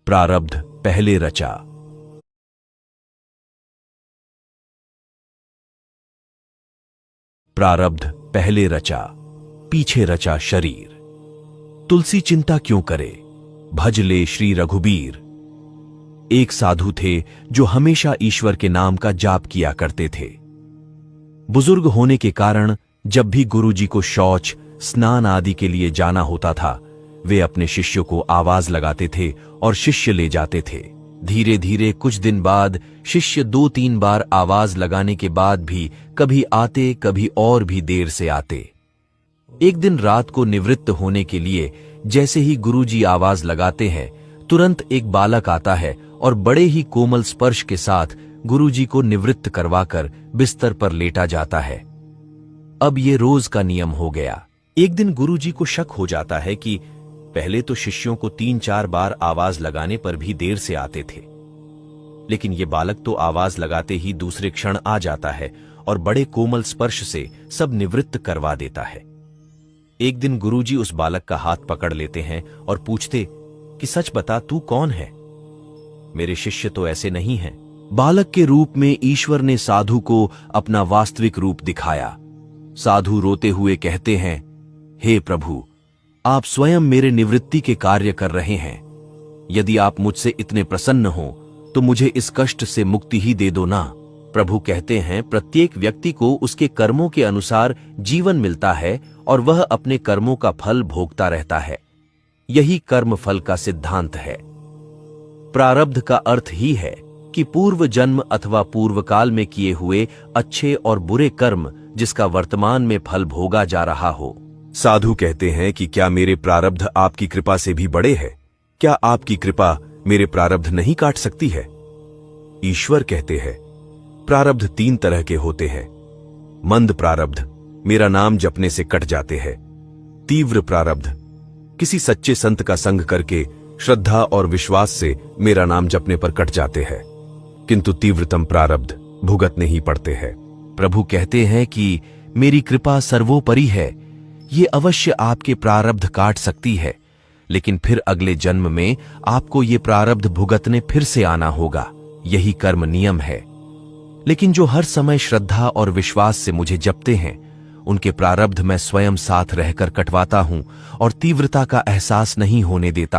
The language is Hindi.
प्रारब्ध पहले रचा। प्रारब्ध पहले रचा, पीछे रचा शरीर। तुलसी चिंता क्यों करे, भज ले श्री रघुबीर। एक साधु थे जो हमेशा ईश्वर के नाम का जाप किया करते थे। बुजुर्ग होने के कारण जब भी गुरुजी को शौच, स्नान आदि के लिए जाना होता था, वे अपने शिष्यों को आवाज लगाते थे और शिष्य ले जाते थे। धीरे धीरे कुछ दिन बाद शिष्य 2-3 बार आवाज लगाने के बाद भी कभी आते, कभी और भी देर से आते। एक दिन रात को निवृत्त होने के लिए जैसे ही गुरुजी आवाज लगाते हैं, तुरंत एक बालक आता है और बड़े ही कोमल स्पर्श के साथ गुरुजी को निवृत्त करवाकर बिस्तर पर लेटा जाता है। अब ये रोज का नियम हो गया। एक दिन गुरुजी को शक हो जाता है कि पहले तो शिष्यों को 3-4 बार आवाज लगाने पर भी देर से आते थे, लेकिन ये बालक तो आवाज लगाते ही दूसरे क्षण आ जाता है और बड़े कोमल स्पर्श से सब निवृत्त करवा देता है। एक दिन गुरुजी उस बालक का हाथ पकड़ लेते हैं और पूछते कि सच बता, तू कौन है? मेरे शिष्य तो ऐसे नहीं हैं। बालक के रूप में ईश्वर ने साधु को अपना वास्तविक रूप दिखाया। साधु रोते हुए कहते हैं, हे प्रभु, आप स्वयं मेरे निवृत्ति के कार्य कर रहे हैं। यदि आप मुझसे इतने प्रसन्न हो तो मुझे इस कष्ट से मुक्ति ही दे दो ना। प्रभु कहते हैं, प्रत्येक व्यक्ति को उसके कर्मों के अनुसार जीवन मिलता है और वह अपने कर्मों का फल भोगता रहता है। यही कर्म फल का सिद्धांत है। प्रारब्ध का अर्थ ही है कि पूर्व जन्म अथवा पूर्व काल में किए हुए अच्छे और बुरे कर्म जिसका वर्तमान में फल भोगा जा रहा हो। साधु कहते हैं कि क्या मेरे प्रारब्ध आपकी कृपा से भी बड़े हैं? क्या आपकी कृपा मेरे प्रारब्ध नहीं काट सकती है? ईश्वर कहते हैं, प्रारब्ध 3 तरह के होते हैं। मंद प्रारब्ध मेरा नाम जपने से कट जाते हैं। तीव्र प्रारब्ध किसी सच्चे संत का संग करके श्रद्धा और विश्वास से मेरा नाम जपने पर कट जाते हैं, किंतु तीव्रतम प्रारब्ध भुगतने ही पड़ते हैं। प्रभु कहते हैं कि मेरी कृपा सर्वोपरि है, ये अवश्य आपके प्रारब्ध काट सकती है, लेकिन फिर अगले जन्म में आपको ये प्रारब्ध भुगतने फिर से आना होगा। यही कर्म नियम है। लेकिन जो हर समय श्रद्धा और विश्वास से मुझे जपते हैं, उनके प्रारब्ध मैं स्वयं साथ रहकर कटवाता हूं और तीव्रता का एहसास नहीं होने देता।